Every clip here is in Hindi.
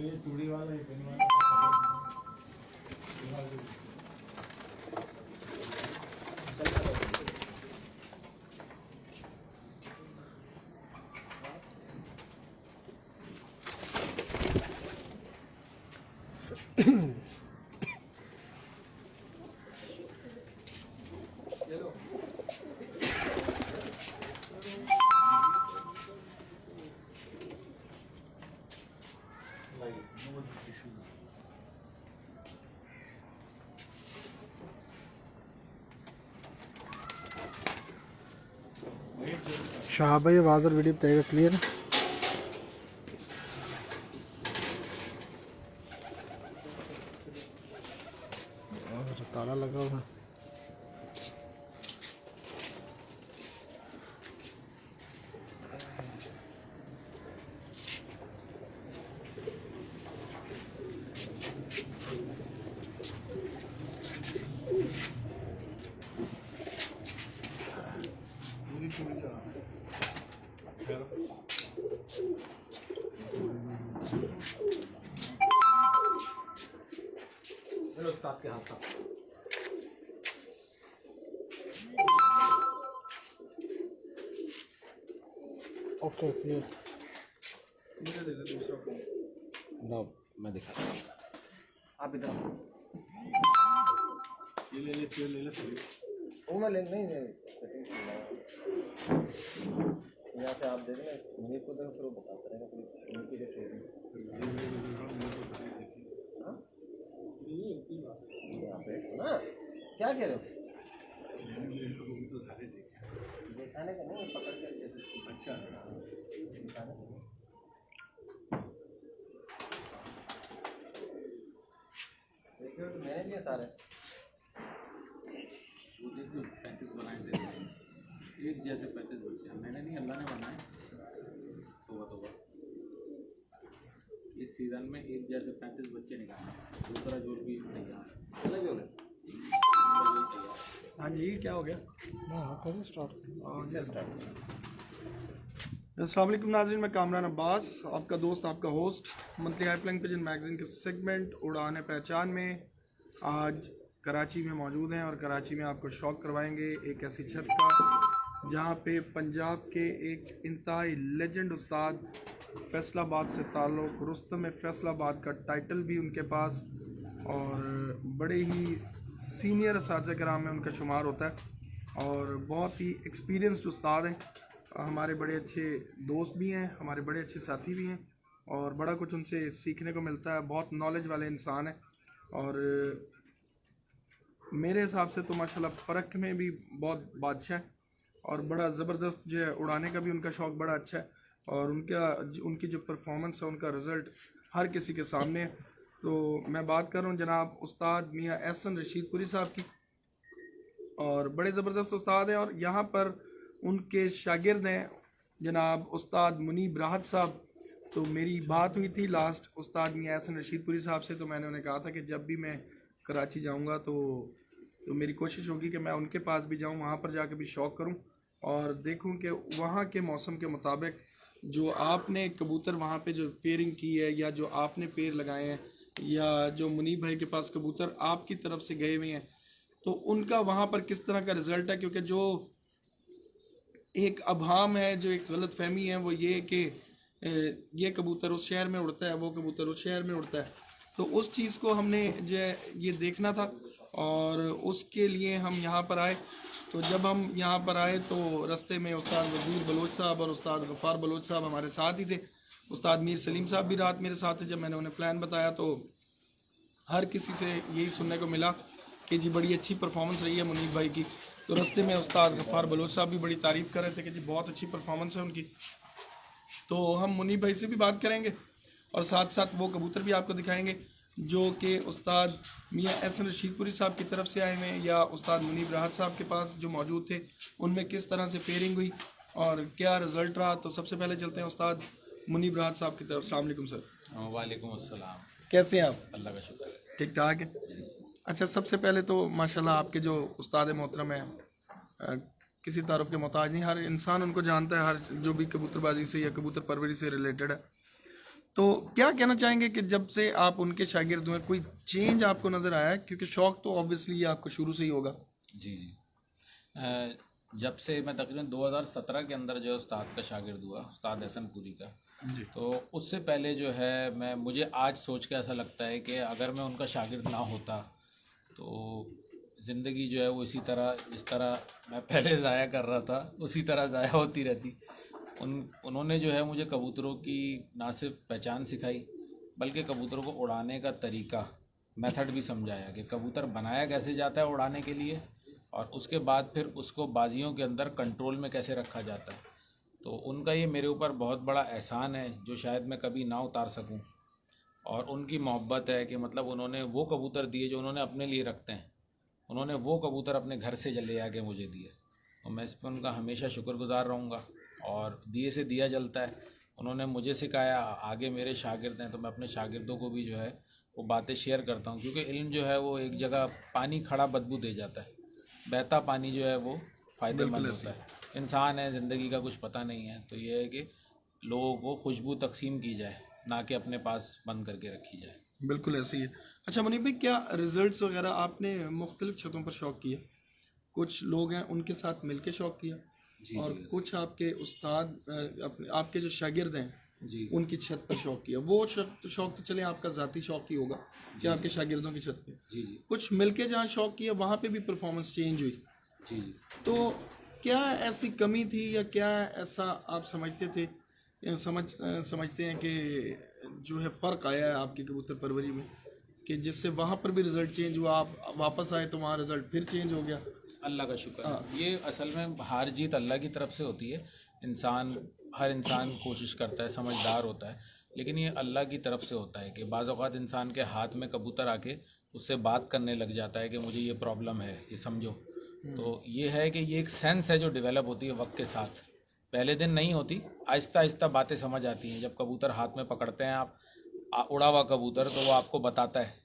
ये चूड़ी वाला ये पेन वाला शाह भाई आवाज़ और वीडियो बताएगा क्लियर। ताला लगा हुआ उस्ताद के हाथ का ओके क्लियर। मुझे दे दे दूसरा फोन। नो मैं दिखा दूँ। आप इधर ये ले ले सही वो मैं ले नहीं यहाँ से आप देख लें मुझे को देखो फिर वो बताते रहेंगे फिर उनकी जो ट्रेनिंग यहाँ पे ना क्या कह रहे हो तो सारे देखे दिखाने का नहीं पकड़ के अच्छा दिखाने का देखिए तो मैंने दिए सारे 35 बनाए थे एक जैसे 35 बच्चे हैं मैंने नहीं अल्लाह ने बनाए तो इस सीज़न में एक जैसे 35 बच्चे निकाले दूसरा जोल भी तैयार अलग हो गए। हाँ जी क्या हो गया हाँ कभी स्टार्ट। अस्सलाम वालेकुम नाज़रीन, मैं कामरान अब्बास आपका दोस्त आपका host monthly high flying pigeon magazine के सेगमेंट उड़ाने पहचान में आज कराची में मौजूद हैं और कराची में आपको शौक करवाएंगे एक ऐसी छत का जहां पे पंजाब के एक इंतहाई लेजेंड उस्ताद फैसलाबाद से ताल्लुक़, रुस्तम फैसलाबाद का टाइटल भी उनके पास और बड़े ही सीनियर असातिज़ा कराम में उनका शुमार होता है और बहुत ही एक्सपीरियंस्ड उस्ताद हैं। हमारे बड़े अच्छे दोस्त भी हैं, हमारे बड़े अच्छे साथी भी हैं और बड़ा कुछ उनसे सीखने को मिलता है। बहुत नॉलेज वाले इंसान हैं और मेरे हिसाब से तो माशाल्लाह फ़र्क में भी बहुत बादशाह है और बड़ा ज़बरदस्त जो है उड़ाने का भी उनका शौक़ बड़ा अच्छा है और उनकी जो परफॉर्मेंस है उनका रिज़ल्ट हर किसी के सामने है। तो मैं बात कर रहा हूँ जनाब उस्ताद मियाँ एहसन रशीदपुरी साहब की और बड़े ज़बरदस्त उस्ताद हैं और यहाँ पर उनके शागिर्द हैं जनाब उस्ताद मुनीब राहत साहब। तो मेरी बात हुई थी लास्ट उस्ताद मियाँ एहसन रशीदपुरी साहब से, तो मैंने उन्हें कहा था कि जब भी मैं कराची जाऊंगा तो मेरी कोशिश होगी कि मैं उनके पास भी जाऊं, वहां पर जाकर भी शौक़ करूं और देखूं कि वहां के मौसम के मुताबिक जो आपने कबूतर वहां पे जो पेयरिंग की है या जो आपने पेड़ लगाए हैं या जो मुनीब भाई के पास कबूतर आपकी तरफ से गए हुए हैं तो उनका वहाँ पर किस तरह का रिज़ल्ट है। क्योंकि जो एक अभाम है, जो एक गलत फहमी है वो ये कि ये कबूतर उस शहर में उड़ता है, वो कबूतर उस शहर में उड़ता है। तो उस चीज़ को हमने जो ये देखना था और उसके लिए हम यहाँ पर आए। तो जब हम यहाँ पर आए तो रास्ते में उस्ताद वज़ीर बलोच साहब और उस्ताद गफ़ार बलोच साहब हमारे साथ ही थे। उस्ताद मीर सलीम साहब भी रात मेरे साथ थे। जब मैंने उन्हें प्लान बताया तो हर किसी से यही सुनने को मिला कि जी बड़ी अच्छी परफॉर्मेंस रही है मुनीब भाई की। तो रास्ते में उस्ताद गफ़ार बलोच साहब भी बड़ी तारीफ़ कर रहे थे कि जी बहुत अच्छी परफॉर्मेंस है उनकी। तो हम मुनीब भाई से भी बात करेंगे और साथ साथ वो कबूतर भी आपको दिखाएंगे जो कि उस्ताद मियाँ एहसन रशीदपुरी साहब की तरफ से आए हुए हैं या उस्ताद मुनीब राहत साहब के पास जो मौजूद थे उनमें किस तरह से पेयरिंग हुई और क्या रिज़ल्ट रहा। तो सबसे पहले चलते हैं उस्ताद मुनीब राहत साहब की तरफ। अस्सलाम वालेकुम सर। वालेकुम अस्सलाम। कैसे हैं आप? अल्लाह का शुक्र है, ठीक ठाक है। अच्छा, सबसे पहले तो माशाल्लाह आपके जो उस्ताद मोहतरम हैं किसी तारुफ के मोहताज नहीं, हर इंसान उनको जानता है, हर जो भी कबूतरबाजी से या कबूतर परवरी से रिलेटेड है। तो क्या कहना चाहेंगे कि जब से आप उनके शागिर्द हुए कोई चेंज आपको नज़र आया है? क्योंकि शौक तो ऑब्वियसली ये आपको शुरू से ही होगा। जी जी। जब से मैं तकरीबन 2017 के अंदर जो है उस्ताद का शागिर्द हुआ, उस्ताद हसनपुरी का, जी। तो उससे पहले जो है मुझे आज सोच के ऐसा लगता है कि अगर मैं उनका शागिर्द ना होता तो ज़िंदगी जो है वो जिस तरह मैं पहले ज़ाया कर रहा था उसी तरह ज़ाया होती रहती। उन्होंने जो है मुझे कबूतरों की ना सिर्फ पहचान सिखाई बल्कि कबूतरों को उड़ाने का तरीका, मेथड भी समझाया कि कबूतर बनाया कैसे जाता है उड़ाने के लिए और उसके बाद फिर उसको बाजियों के अंदर कंट्रोल में कैसे रखा जाता है। तो उनका ये मेरे ऊपर बहुत बड़ा एहसान है जो शायद मैं कभी ना उतार सकूं। और उनकी मोहब्बत है कि मतलब उन्होंने वो कबूतर दिए जो उन्होंने अपने लिए रखते हैं, उन्होंने वो कबूतर अपने घर से ले आके मुझे दिए, तो मैं इस पर उनका हमेशा शुक्रगुजार रहूँगा। और दिए से दिया जलता है, उन्होंने मुझे सिखाया, आगे मेरे शागिर्द हैं तो मैं अपने शागिर्दों को भी जो है वो बातें शेयर करता हूँ, क्योंकि इल्म जो है वो एक जगह पानी खड़ा बदबू दे जाता है, बहता पानी जो है वो फ़ायदेमंद होता है। इंसान है, ज़िंदगी का कुछ पता नहीं है, तो ये है कि लोगों को खुशबू तकसीम की जाए, ना कि अपने पास बंद करके रखी जाए। बिल्कुल ऐसे ही है। अच्छा मुनीब भाई, क्या रिजल्ट्स वगैरह आपने मुख्तलिफ छतों पर शौक किया? कुछ लोग हैं उनके साथ मिलके शौक किया जी और जी कुछ आपके उस्ताद आपके जो शागिर्द हैं जी उनकी छत पर शौक किया। वो शौक तो चले आपका ज़ाती शौक ही होगा कि आपके शागिर्दों की छत पे। जी जी कुछ मिलके जहाँ शौक किया वहाँ पे भी परफॉर्मेंस चेंज हुई, जी जी। तो क्या ऐसी कमी थी या क्या ऐसा आप समझते थे या समझते हैं कि जो है फ़र्क आया है आपकी कबूतर परवरी में कि जिससे वहाँ पर भी रिज़ल्ट चेंज हुआ, आप वापस आए तो वहाँ रिज़ल्ट फिर चेंज हो गया? अल्लाह का शुक्र है। ये असल में हार जीत अल्लाह की तरफ से होती है। हर इंसान कोशिश करता है, समझदार होता है, लेकिन ये अल्लाह की तरफ से होता है कि बाज़ औक़ात इंसान के हाथ में कबूतर आके उससे बात करने लग जाता है कि मुझे ये प्रॉब्लम है, ये समझो। तो ये है कि ये एक सेंस है जो डेवलप होती है वक्त के साथ, पहले दिन नहीं होती, आहिस्ता आहिस्ता बातें समझ आती हैं। जब कबूतर हाथ में पकड़ते हैं आप, उड़ा हुआ कबूतर, तो वो आपको बताता है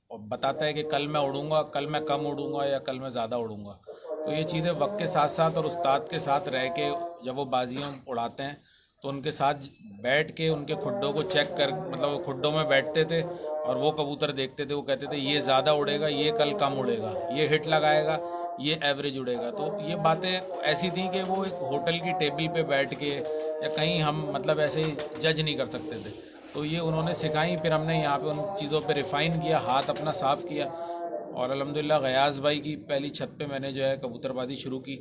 और बताता है कि कल मैं उड़ूँगा, कल मैं कम उड़ूँगा या कल मैं ज़्यादा उड़ूँगा। तो ये चीज़ें वक्त के साथ साथ और उस्ताद के साथ रह के जब वो बाजियों उड़ाते हैं तो उनके साथ बैठ के उनके खुड्डों को चेक कर, मतलब वो खुड्डों में बैठते थे और वो कबूतर देखते थे, वो कहते थे ये ज़्यादा उड़ेगा, ये कल कम उड़ेगा, ये हिट लगाएगा, ये एवरेज उड़ेगा। तो ये बातें ऐसी थी कि वो एक होटल की टेबल पे बैठ के या कहीं हम मतलब ऐसे ही जज नहीं कर सकते थे। तो ये उन्होंने सिखाई, फिर हमने यहाँ पे उन चीज़ों पे रिफ़ाइन किया, हाथ अपना साफ़ किया और अल्हम्दुलिल्लाह गयास भाई की पहली छत पे मैंने जो है कबूतरबाजी शुरू की।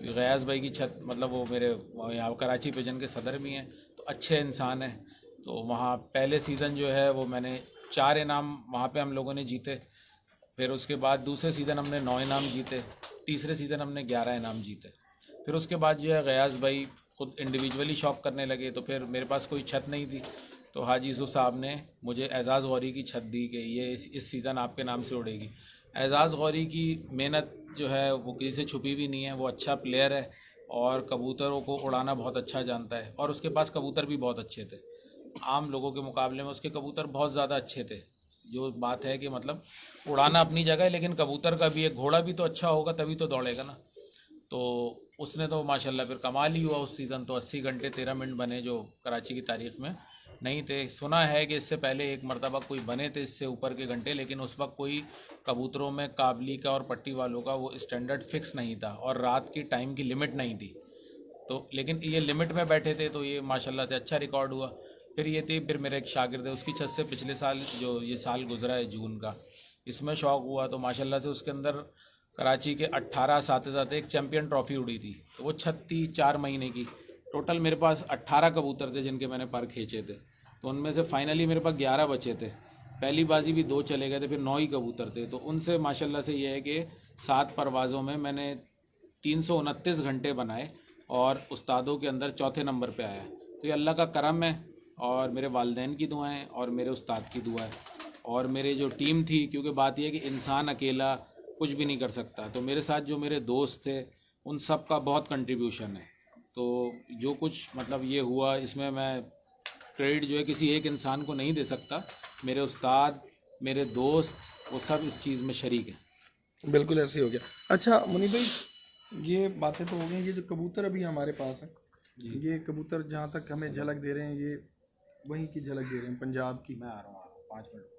गयास भाई की छत मतलब वो मेरे यहाँ कराची पिजन के सदर भी हैं, तो अच्छे इंसान हैं। तो वहाँ पहले सीज़न जो है वो मैंने 4 इनाम वहाँ पे हम लोगों ने जीते, फिर उसके बाद दूसरे सीज़न हमने 9 इनाम जीते, तीसरे सीज़न हमने 11 इनाम जीते। फिर उसके बाद जो है गयास भाई ख़ुद इंडिविजुअली शौक करने लगे, तो फिर मेरे पास कोई छत नहीं थी, तो हाजी यूसुफ साहब ने मुझे एजाज़ गौरी की छत दी कि ये इस सीज़न आपके नाम से उड़ेगी। एजाज़ गौरी की मेहनत जो है वो किसी से छुपी भी नहीं है, वो अच्छा प्लेयर है और कबूतरों को उड़ाना बहुत अच्छा जानता है और उसके पास कबूतर भी बहुत अच्छे थे। आम लोगों के मुकाबले में उसके कबूतर बहुत ज़्यादा अच्छे थे। जो बात है कि मतलब उड़ाना अपनी जगह है, लेकिन कबूतर का भी, एक घोड़ा भी तो अच्छा होगा तभी तो दौड़ेगा ना। तो उसने तो माशाल्लाह फिर कमाल ही हुआ उस सीज़न, तो 80 घंटे 13 मिनट बने जो कराची की तारीख़ में नहीं थे। सुना है कि इससे पहले एक मरतबा कोई बने थे इससे ऊपर के घंटे, लेकिन उस वक्त कोई कबूतरों में काबली का और पट्टी वालों का वो स्टैंडर्ड फिक्स नहीं था और रात की टाइम की लिमिट नहीं थी। तो लेकिन ये लिमिट में बैठे थे तो ये माशाल्लाह से अच्छा रिकॉर्ड हुआ। फिर मेरे एक शागिर्द है, उसकी छत से पिछले साल जो ये साल गुजरा है जून का, इसमें शौक़ हुआ तो माशाल्लाह से उसके अंदर कराची के 18 साथ एक चैम्पियन ट्रॉफ़ी उड़ी थी। तो वो छत थी 4 महीने की, टोटल मेरे पास 18 कबूतर थे जिनके मैंने पर खींचे थे। तो उनमें से फाइनली मेरे पास 11 बचे थे, पहली बाजी भी 2 चले गए थे, फिर 9 ही कबूतर थे। तो उनसे माशाल्लाह से ये है कि 7 परवाज़ों में मैंने 329 घंटे बनाए और उस्तादों के अंदर चौथे नंबर पे आया। तो ये अल्लाह का करम है और मेरे वालिदैन की दुआएं और मेरे उस्ताद की दुआ है और मेरे जो टीम थी, क्योंकि बात यह है कि इंसान अकेला कुछ भी नहीं कर सकता, तो मेरे साथ जो मेरे दोस्त थे उन सब का बहुत कंट्रीब्यूशन है। तो जो कुछ मतलब ये हुआ, इसमें मैं क्रेडिट जो है किसी एक इंसान को नहीं दे सकता, मेरे उस्ताद, मेरे दोस्त, वो सब इस चीज़ में शरीक हैं। बिल्कुल ऐसे ही हो गया। अच्छा मुनीब भाई, ये बातें तो हो गई, ये जो कबूतर अभी हमारे पास हैं, ये कबूतर जहाँ तक हमें झलक दे रहे हैं, ये वहीं की झलक दे रहे हैं, पंजाब की, मैं आ रहा हूँ 5 मिनट।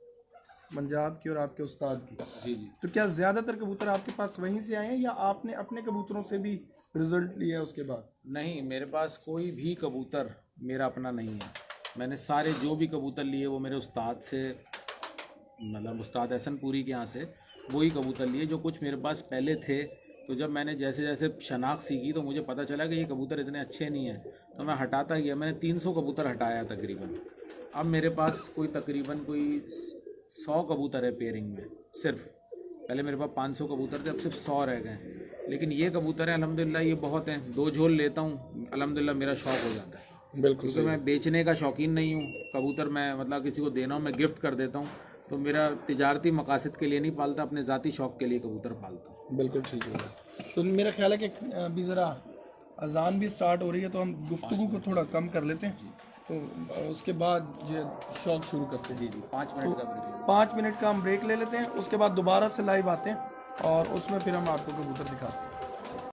पंजाब की और आपके उस्ताद की। जी जी। तो क्या ज़्यादातर कबूतर आपके पास वहीं से आए हैं या आपने अपने कबूतरों से भी रिजल्ट लिया है उसके बाद? नहीं, मेरे पास कोई भी कबूतर मेरा अपना नहीं है। मैंने सारे जो भी कबूतर लिए वो मेरे उस्ताद से, मतलब उस्ताद एहसनपुरी के यहाँ से वही कबूतर लिए जो कुछ मेरे पास पहले थे। तो जब मैंने जैसे जैसे शनाख्त सीखी तो मुझे पता चला कि ये कबूतर इतने अच्छे नहीं हैं, तो मैं हटाता गया। मैंने 300 कबूतर हटाया तकरीबन। अब मेरे पास तकरीबन कोई 100 कबूतर है पेयरिंग में सिर्फ। पहले मेरे पास 500 कबूतर थे, अब सिर्फ 100 रह गए। लेकिन ये कबूतर हैं अल्हम्दुलिल्लाह, ये बहुत हैं। 2 झोल लेता हूँ अल्हम्दुलिल्लाह, मेरा शौक़ हो जाता है। बिल्कुल क्योंकि मैं बेचने का शौकीन नहीं हूँ। कबूतर मैं मतलब किसी को देना हूँ, मैं गिफ्ट कर देता हूँ। तो मेरा तिजारती मकासद के लिए नहीं पालता, अपने ज़ाती शौक़ के लिए कबूतर पालता हूँ। बिल्कुल ठीक है। तो मेरा ख्याल है कि अभी ज़रा अजान भी स्टार्ट हो रही है, तो हम गुफ्तगू को थोड़ा कम कर लेते हैं, तो उसके बाद ये शौक़ शुरू करते हैं। जी जी, 5 मिनट का ब्रेक। 5 मिनट का हम ब्रेक ले लेते हैं, उसके बाद दोबारा से लाइव आते हैं और उसमें फिर हम आपको कबूतर दिखाते हैं।